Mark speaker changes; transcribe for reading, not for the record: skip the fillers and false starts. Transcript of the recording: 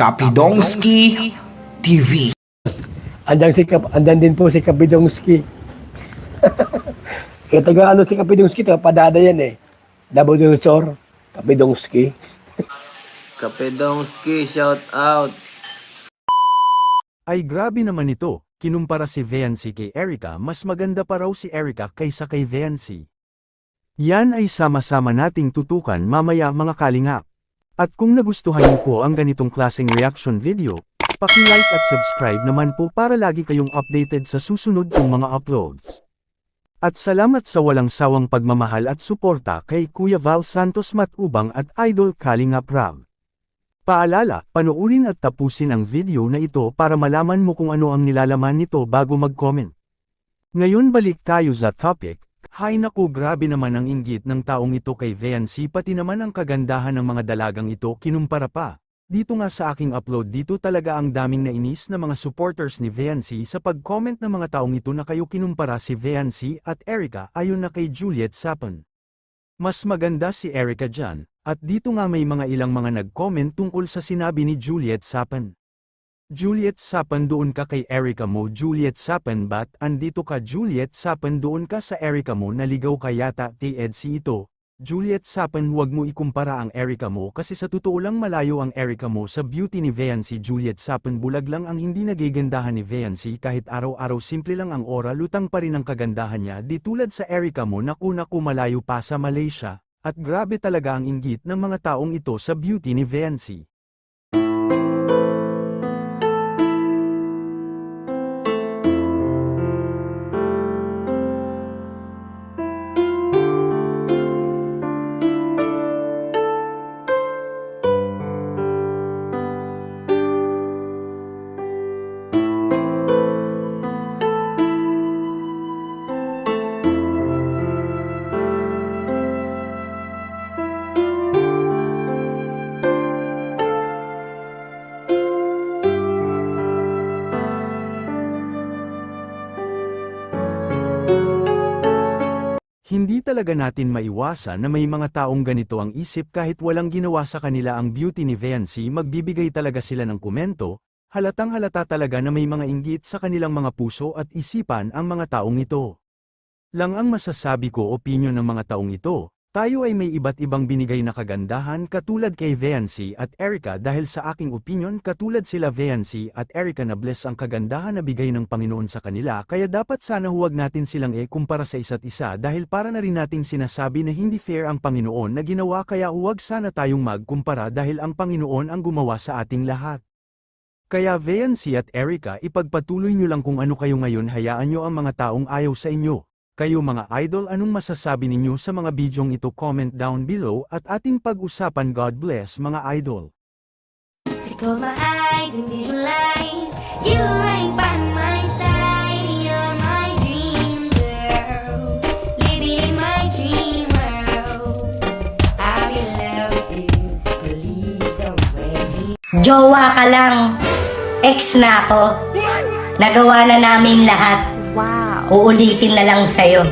Speaker 1: Kapidongski TV.
Speaker 2: Andan din po si Kapidongski. Kaya taga ano si Kapidongski, padada yan eh. Nabudunsor, Kapidongski.
Speaker 3: Kapedongski, shout out.
Speaker 4: Ay grabe naman ito, kinumpara si Viancy kay Erica, mas maganda pa raw si Erica kaysa kay Viancy. Yan ay sama-sama nating tutukan mamaya mga kalingap. At kung nagustuhan niyo po ang ganitong klaseng reaction video, paki-like at subscribe naman po para lagi kayong updated sa susunod kong mga uploads. At salamat sa walang sawang pagmamahal at suporta kay Kuya Val Santos Matubang at Idol Kalingap Rab. Paalala, panoorin at tapusin ang video na ito para malaman mo kung ano ang nilalaman nito bago mag-comment. Ngayon balik tayo sa topic. Hay naku, grabe naman ang inggit ng taong ito kay Viancy, pati naman ang kagandahan ng mga dalagang ito kinumpara pa. Dito nga sa aking upload dito talaga ang daming nainis na mga supporters ni Viancy sa pag-comment ng mga taong ito na kayo kinumpara si Viancy at Erica ayon na kay Juliet Sapon. Mas maganda si Erica dyan, at dito nga may mga ilang mga nag-comment tungkol sa sinabi ni Juliet Sapon. Juliet Sapon, doon ka kay Erica mo. Juliet Sapon, ba't andito ka? Juliet Sapon, doon ka sa Erica mo, naligaw ka yata. TEDC ito. Juliet Sapon, huwag mo ikumpara ang Erica mo kasi sa totoo lang malayo ang Erica mo sa beauty ni Viancy. Juliet Sapon, bulag lang ang hindi nagigandahan ni Viancy, kahit araw-araw simple lang ang aura, lutang pa rin ang kagandahan niya, di tulad sa Erica mo. Naku malayo pa sa Malaysia. At grabe talaga ang inggit ng mga taong ito sa beauty ni Viancy. Hindi talaga natin maiwasan na may mga taong ganito ang isip kahit walang ginawa sa kanila ang beauty ni Viancy, magbibigay talaga sila ng komento, halatang halata talaga na may mga inggit sa kanilang mga puso at isipan ang mga taong ito. Lang ang masasabi ko, opinyon ng mga taong ito, tayo ay may iba't ibang binigay na kagandahan katulad kay Viancy at Erica, dahil sa aking opinyon katulad sila Viancy at Erica na bless ang kagandahan na bigay ng Panginoon sa kanila, kaya dapat sana huwag natin silang kumpara sa isa't isa dahil para na rin nating sinasabi na hindi fair ang Panginoon na ginawa, kaya huwag sana tayong magkumpara dahil ang Panginoon ang gumawa sa ating lahat. Kaya Viancy at Erica, ipagpatuloy nyo lang kung ano kayo ngayon, hayaan nyo ang mga taong ayaw sa inyo. Kayo mga idol, anong masasabi ninyo sa mga bidyong ito? Comment down below at ating pag-usapan. God bless mga idol.
Speaker 5: Close my eyes and visualize you right by my side. You're my dream girl, living in my dream world. I'll be in love with you, please don't wait me. Jowa ka lang, ex na ako. Nagawa na namin lahat. Wow. Uulitin na lang sa'yo.